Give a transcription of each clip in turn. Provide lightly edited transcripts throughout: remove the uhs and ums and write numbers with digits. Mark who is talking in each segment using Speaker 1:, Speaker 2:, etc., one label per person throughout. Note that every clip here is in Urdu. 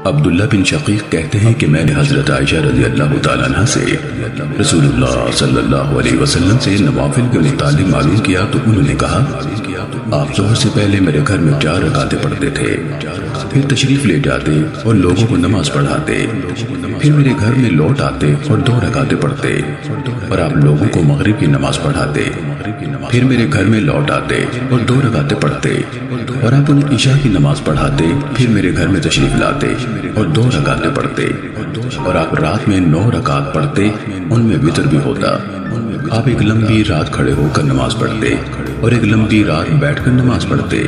Speaker 1: عبداللہ بن شقیق کہتے ہیں کہ میں نے حضرت عائشہ رضی اللہ تعالیٰ عنہ سے رسول اللہ صلی اللہ علیہ وسلم سے نوافل کے متعلق معلوم کیا تو انہوں نے کہا آپ ظہر سے پہلے میرے گھر میں 4 رکعتیں پڑھتے تھے، پھر تشریف لے جاتے اور لوگوں کو نماز پڑھاتے، پھر میرے گھر میں لوٹ آتے اور 2 رکعتیں پڑھتے اور آپ لوگوں کو مغرب کی نماز پڑھاتے، پھر میرے گھر میں لوٹ آتے اور 2 رکعتیں پڑھتے اور آپ انہیں عشاء کی نماز پڑھاتے، پھر میرے گھر میں تشریف لاتے اور 2 رکعتیں پڑھتے اور آپ رات میں 9 رکعت پڑھتے، ان میں وتر بھی ہوتا۔ آپ ایک لمبی رات کھڑے ہو کر نماز پڑھتے اور ایک لمبی رات بیٹھ کر نماز پڑھتے۔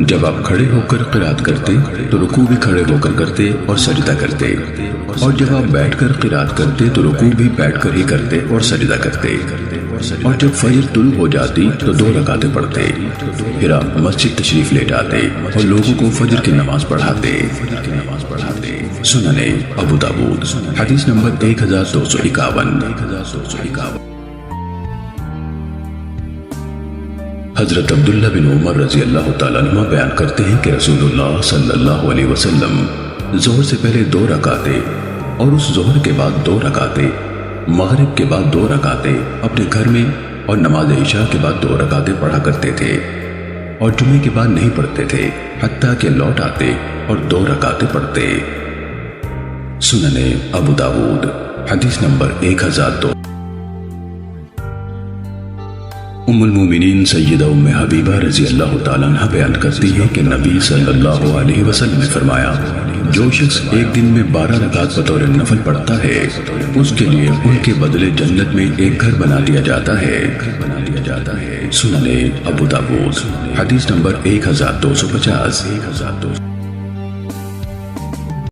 Speaker 1: جب آپ کھڑے ہو کر قرات کرتے تو رکوع بھی کھڑے ہو کر کرتے اور سجدہ کرتے، اور جب آپ بیٹھ کر قرات کرتے تو رکوع بھی بیٹھ کر ہی کرتے اور سجدہ کرتے، اور جب فجر طلوع ہو جاتی تو 2 رکعتیں پڑھتے، پھر آپ مسجد تشریف لے جاتے اور لوگوں کو فجر کی نماز پڑھاتے۔ سنن ابو داؤد حدیث نمبر 1251۔ حضرت عبداللہ بن عمر رضی اللہ تعالیٰ عنہ بیان کرتے ہیں کہ رسول اللہ صلی اللہ علیہ وسلم ظہر سے پہلے 2 رکعتیں اور اس ظہر کے بعد 2 رکعتیں، مغرب کے بعد 2 رکعتیں اپنے گھر میں اور نماز عشاء کے بعد 2 رکعتیں پڑھا کرتے تھے، اور جمعے کے بعد نہیں پڑھتے تھے حتیٰ کہ لوٹ آتے اور 2 رکعتیں پڑھتے۔ سنن ابو داؤد حدیث نمبر 1002۔ ام المومنین سیدہ ام حبیبہ رضی اللہ تعالیٰ عنہ بیان کرتی ہے کہ نبی صلی اللہ علیہ وسلم نے فرمایا جو شخص ایک دن میں 12 رکعت بطور نفل پڑھتا ہے اس کے لیے ان کے بدلے جنت میں ایک گھر بنا دیا جاتا ہے۔ سنن ابو داؤد حدیث نمبر 1250۔